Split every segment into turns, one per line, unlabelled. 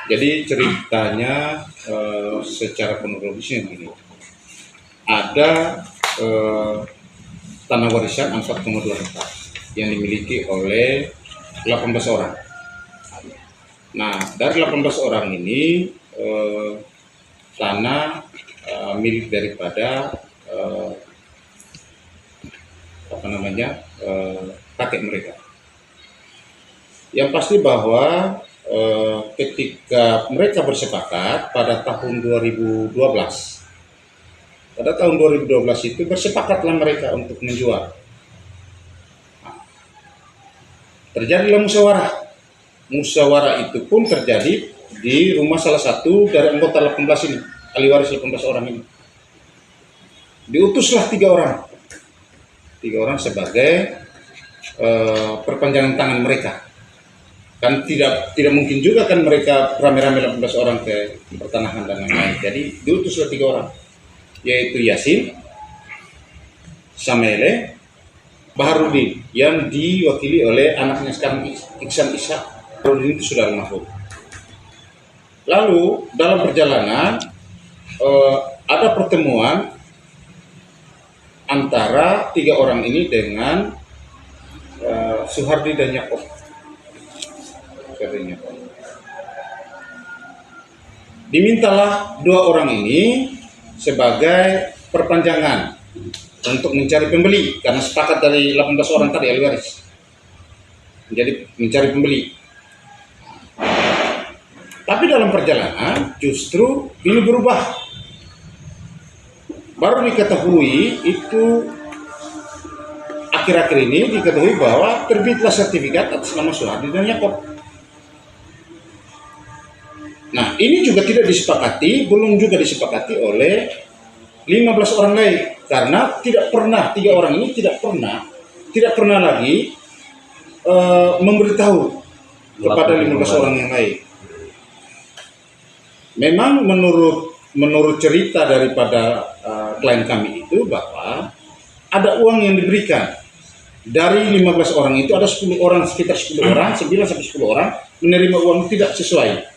Jadi ceritanya secara kronologisnya begini. Ada tanah warisan 4,2 hektar yang dimiliki oleh 18 orang. Nah, dari 18 orang ini tanah milik daripada kakek mereka. Yang pasti bahwa ketika mereka bersepakat pada tahun 2012, itu bersepakatlah mereka untuk menjual. Nah, terjadilah musyawarah. Musyawarah itu pun terjadi di rumah salah satu dari anggota 18 ini, ahli waris 18 orang ini. Diutuslah 3 orang sebagai perpanjangan tangan mereka. Kan tidak mungkin juga kan mereka rame-rame 18 orang ke pertanahan dan lain-lain. Jadi diutuslah 3 orang, yaitu Yasin, Samele, Baharudin, yang diwakili oleh anaknya sekarang Iksan Ishak. Baharudin itu sudah almarhum. Lalu dalam perjalanan ada pertemuan antara 3 orang ini dengan Suhardi dan Yakob. Dimintalah 2 orang ini sebagai perpanjangan untuk mencari pembeli, karena sepakat dari 18 orang tadi ahli waris. Jadi mencari pembeli. Tapi dalam perjalanan justru ini berubah. Baru diketahui itu akhir-akhir ini diketahui bahwa terbitlah sertifikat atas nama Suhardi dan Yakob. Nah, ini juga tidak disepakati, belum juga disepakati oleh 15 orang lain, karena tidak pernah 3 orang ini tidak pernah lagi memberitahu kepada 15 orang yang lain. Memang menurut cerita daripada klien kami itu bahwa ada uang yang diberikan. Dari 15 orang itu ada 10 orang, sekitar 10 orang, 9 sampai 10 orang menerima uang tidak sesuai,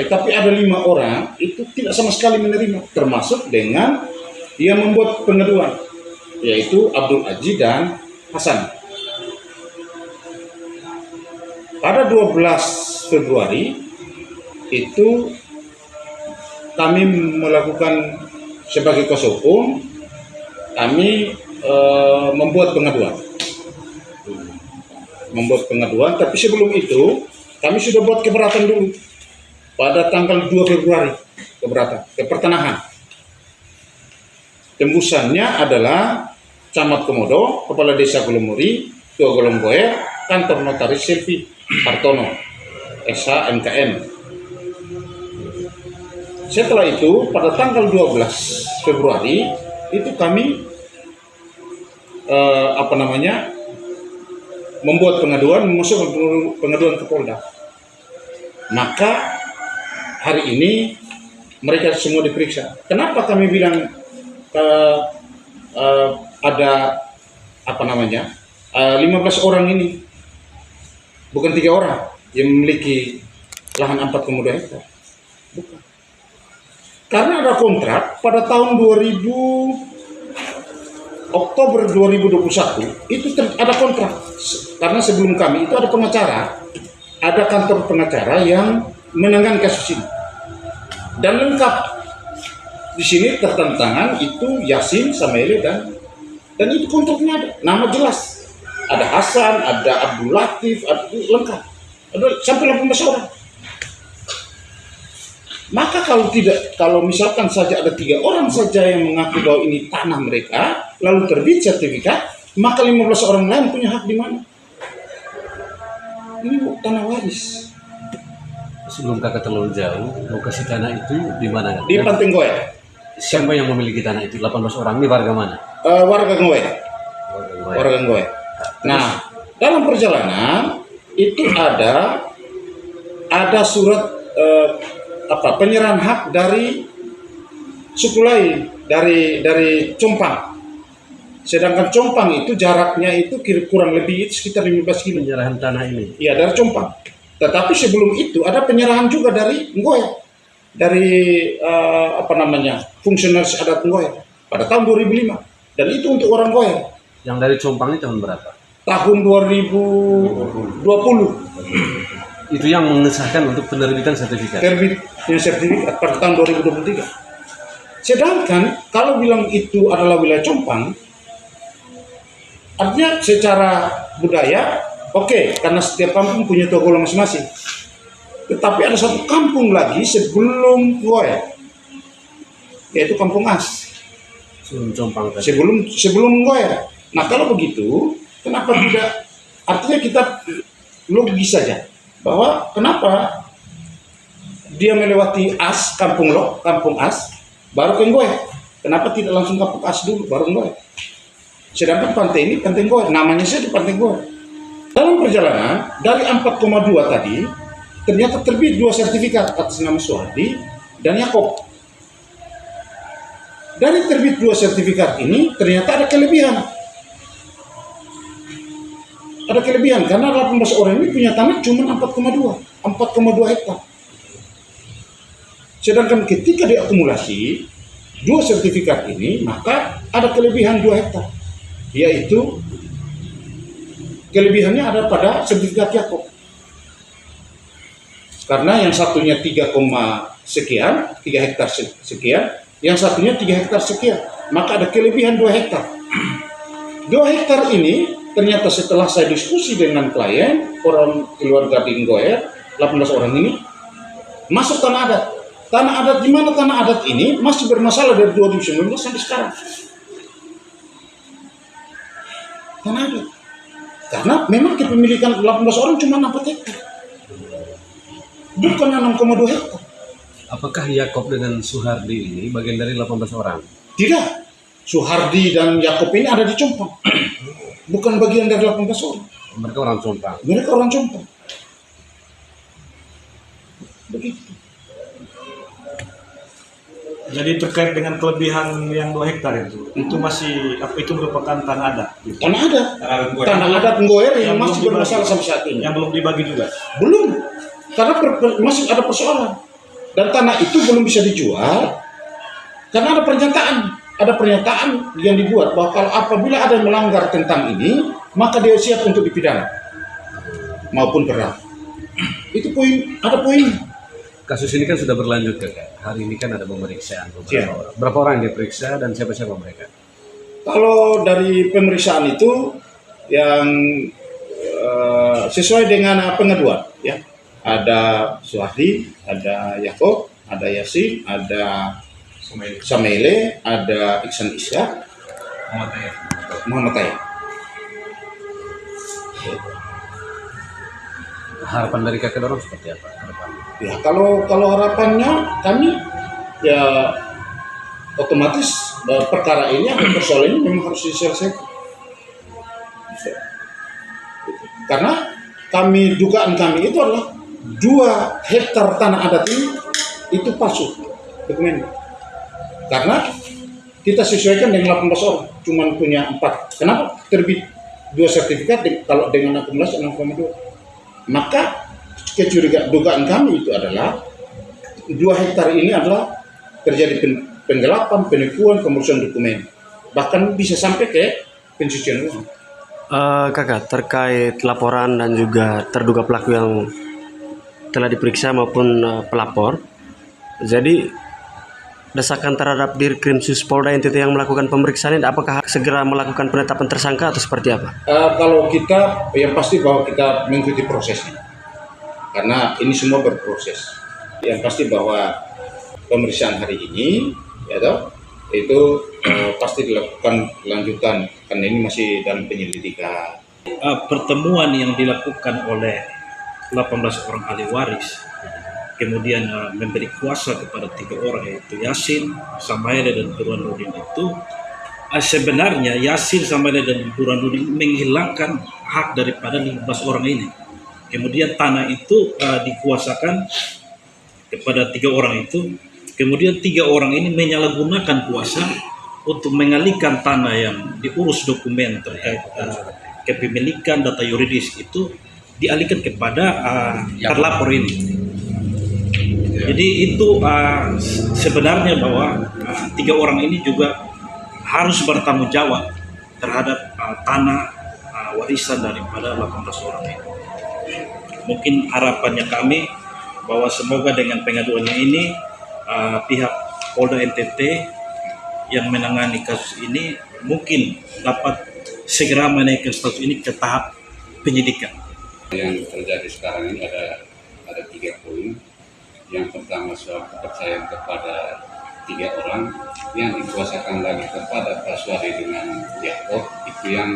tapi ada 5 orang itu tidak sama sekali menerima, termasuk dengan yang membuat pengaduan, yaitu Abdul Aji dan Hasan. Pada 12 Februari itu kami melakukan sebagai kuasa hukum, kami membuat pengaduan, tapi sebelum itu kami sudah buat keberatan dulu. Pada tanggal 2 Februari keberatan ke pertanahan. Tembusannya adalah Camat Komodo, Kepala Desa Golomuri, Tua Golonggoe, Kantor Notaris Silvi Hartono, SH MKM. Setelah itu pada tanggal 12 Februari itu kami membuat pengaduan, memasukkan pengaduan ke Polda. Maka hari ini mereka semua diperiksa. Kenapa kami bilang ada 15 orang ini, bukan 3 orang yang memiliki lahan 4,2 hektar? Bukan. Karena ada kontrak pada tahun Oktober 2021 itu ada kontrak. Karena sebelum kami itu ada pengacara, ada kantor pengacara yang menangani kasus ini, dan lengkap di sini tertantangan itu Yasin, Samele dan itu kontraknya ada, nama jelas, ada Hasan, ada Abdul Latif, ada lengkap, ada sampai 18 orang. Maka kalau misalkan saja ada 3 orang saja yang mengaku bahwa ini tanah mereka, lalu terbit sertifikat, maka 15 orang lain punya hak di mana? Ini tanah waris.
Sebelum kakak terlalu jauh, lokasi tanah itu di mana?
Di Panting Goe.
Siapa yang memiliki tanah itu? 18 orang ini warga mana?
Warga Ngoe. Warga Ngoe. Nah, dalam perjalanan itu ada surat penyerahan hak dari suku lain, dari Compang. Sedangkan Compang itu jaraknya itu kurang lebih sekitar 15 km.
Penyerahan tanah ini?
Iya, dari Compang. Tetapi sebelum itu ada penyerahan juga dari Nggoya, dari fungsionaris adat Nggoya pada tahun 2005, dan itu untuk orang Nggoya.
Yang dari Compang ini tahun berapa?
Tahun 2020
Itu yang mengesahkan untuk penerbitan sertifikat.
terbitnya sertifikat pada tahun 2023. Sedangkan kalau bilang itu adalah wilayah Compang, artinya secara budaya oke, karena setiap kampung punya togolo masing-masing. Tetapi ada satu kampung lagi sebelum Nggoya, yaitu Kampung As.
Sebelum Compang tadi.
Sebelum Nggoya. Nah kalau begitu, kenapa tidak? Artinya kita logis saja bahwa kenapa dia melewati As, Kampung As, baru ke Nggoya. Kenapa tidak langsung Kampung As dulu, baru Nggoya? Sedangkan pantai ini pantai Nggoya, namanya saja pantai Nggoya. Dalam perjalanan dari 4,2 tadi, ternyata terbit 2 sertifikat atas nama Suhardi dan Yakob. Dari terbit 2 sertifikat ini, ternyata ada kelebihan. Ada kelebihan karena 18 orang ini punya tanah cuma 4,2 hektar. Sedangkan ketika diakumulasi 2 sertifikat ini, maka ada kelebihan 2 hektar, yaitu kelebihannya ada pada sertifikat Yakob. Karena yang satunya 3 hektar sekian, yang satunya 3 hektar sekian, maka ada kelebihan 2 hektar. 2 hektar ini ternyata setelah saya diskusi dengan klien, orang keluarga di Nggoya, 18 orang ini, masuk tanah adat. Tanah adat di mana tanah adat ini masih bermasalah dari 2019 sampai sekarang. Tanah adat. Karena memang kepemilikan 18 orang cuma 4 hektar. Bukan 6,2 hektar.
Apakah Yakob dengan Suhardi ini bagian dari 18 orang?
Tidak. Suhardi dan Yakob ini ada di Compang. Bukan bagian dari 18 orang.
Mereka orang Compang.
Mereka orang Compang. Begitu.
Jadi terkait dengan kelebihan yang 2 hektar itu masih itu merupakan tanah adat. Gitu.
Tanah adat. Tanah adat Nggoya yang masih bermasalah sampai saat ini.
Yang belum dibagi juga.
Belum. Karena masih ada persoalan. Dan tanah itu belum bisa dijual karena ada pernyataan. Ada pernyataan yang dibuat bahwa kalau apabila ada yang melanggar tentang ini, maka dia siap untuk dipidana maupun berat. Itu ada poin.
Kasus ini kan sudah berlanjut, Kakak. Hari ini kan ada pemeriksaan beberapa orang. Berapa orang yang diperiksa dan siapa-siapa mereka?
Kalau dari pemeriksaan itu yang sesuai dengan pengaduan, ya. Ada Suhardi, ada Yakob, ada Yasin, ada Samaile, ada Iksan Isya, Muhammad Tayeb.
Harapan dari Kakak dorong seperti apa? Harapannya?
Ya kalau harapannya kami ya otomatis perkara ini atau persoalan ini memang harus diselesaikan. Karena dugaan kami itu adalah 2 hektar tanah adat ini itu palsu dokumen. Karena kita sesuaikan dengan 18 orang, cuma punya 4. Kenapa terbit 2 sertifikat kalau dengan akumulasi 6,2? Maka dugaan kami itu adalah 2 hektar ini adalah terjadi penggelapan, penipuan, pemalsuan dokumen. Bahkan bisa sampai ke pencucian uang.
Kakak, terkait laporan dan juga terduga pelaku yang telah diperiksa maupun pelapor, jadi desakan terhadap Dirkrimsus Polda NTT yang melakukan pemeriksaan ini, apakah segera melakukan penetapan tersangka atau seperti apa?
Kalau kita yang pasti bahwa kita mengikuti prosesnya, karena ini semua berproses. Yang pasti bahwa pemeriksaan hari ini, itu pasti dilakukan lanjutan karena ini masih dalam penyelidikan.
Pertemuan yang dilakukan oleh 18 orang ahli waris, kemudian memberi kuasa kepada 3 orang, yaitu Yasin, Samaile, dan Burhanuddin itu sebenarnya Yasin, Samaile, dan Burhanuddin menghilangkan hak daripada 15 orang ini. Kemudian tanah itu dikuasakan kepada 3 orang itu. Kemudian 3 orang ini menyalahgunakan kuasa untuk mengalihkan tanah yang diurus dokumen terkait kepemilikan data yuridis itu dialihkan kepada terlapor ini. Jadi itu sebenarnya bahwa 3 orang ini juga harus bertanggung jawab terhadap tanah warisan daripada 18 orang ini. Mungkin harapannya kami bahwa semoga dengan pengaduannya ini pihak Polda NTT yang menangani kasus ini mungkin dapat segera menaikkan status ini ke tahap penyidikan.
Yang terjadi sekarang ini ada 3 poin. Yang pertama soal kepercayaan kepada 3 orang yang dikuasakan lagi kepada Pak Suwadi dengan Yakob, itu yang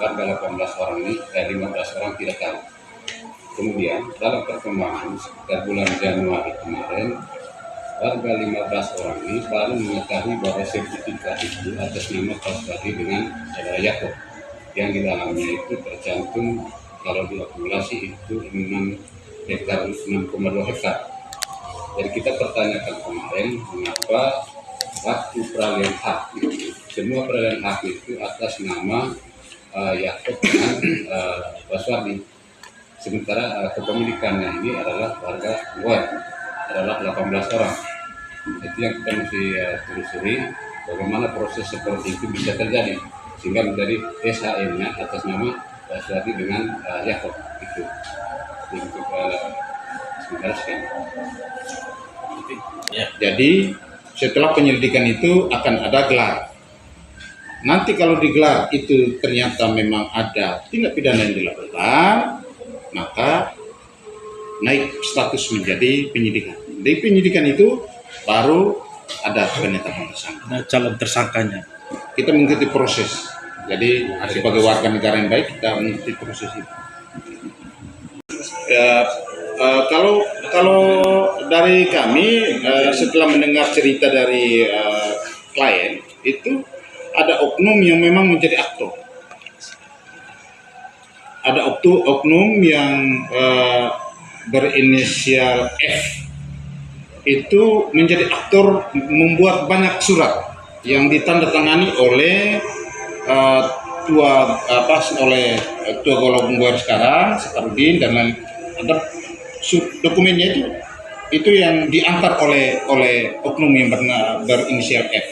warga 18 orang ini, 15 orang tidak tahu. Kemudian dalam perkembangan sekitar bulan Januari kemarin, warga 15 orang ini baru mengetahui bahwa sertifikat itu atas nama Pak Suwadi dengan saudara Yakob, yang di dalamnya itu tercantum kalau diakumulasi itu 6,2 hektar. Jadi kita pertanyakan kemarin mengapa waktu peralihan hak itu, semua peralihan hak itu atas nama Yakob dengan Pak Suwadi. Sementara kepemilikannya ini adalah warga luar, adalah 18 orang. Itu yang kita mesti telusuri bagaimana proses seperti itu bisa terjadi sehingga menjadi SHM-nya atas nama Pak Suwadi dengan Yakob itu. Untuk sementara sekian.
Ya, jadi setelah penyelidikan itu akan ada gelar. Nanti kalau digelar itu ternyata memang ada tindak pidana yang dilakukan, maka naik status menjadi penyidikan. Dari penyidikan itu baru ada penetapan tersangka.
Nah, calon tersangkanya.
Kita mengikuti proses. Jadi sebagai warga negara yang baik kita mengikuti proses itu. Ya, kalau dari kami setelah mendengar cerita dari klien itu ada oknum yang memang menjadi aktor. Ada oknum yang berinisial F itu menjadi aktor, membuat banyak surat yang ditandatangani oleh oleh Ketua Golongan sekarang Sakarudin dan lain. Ada dokumennya itu yang diantar oleh oknum yang berinisial F,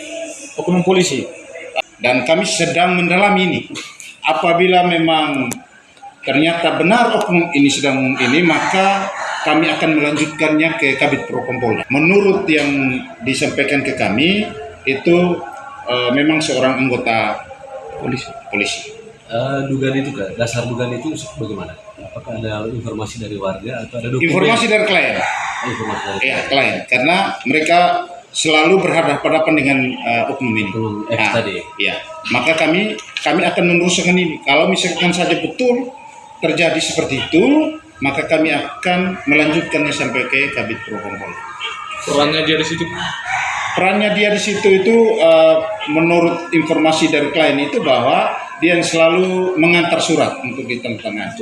Oknum polisi.
dan kami sedang mendalami ini. Apabila memang ternyata benar oknum ini sedang ini, maka kami akan melanjutkannya ke Kabid Propam Polda. Menurut yang disampaikan ke kami itu memang seorang anggota polisi.
Dugaan itu kan, dasar dugaan itu bagaimana? Apakah ada informasi dari warga atau ada dokumen?
Informasi dari klien.
Informasi dari
Ya, klien. Karena mereka selalu berhadapan dengan oknum ini.
Oknum F tadi.
Ya, maka kami akan meneruskan ini. Kalau misalkan saja betul terjadi seperti itu, maka kami akan melanjutkannya sampai ke Kabid Propam Polda.
Perannya dia di situ.
Perannya dia di situ itu menurut informasi dari klien itu bahwa dia yang selalu mengantar surat untuk ditandatangani.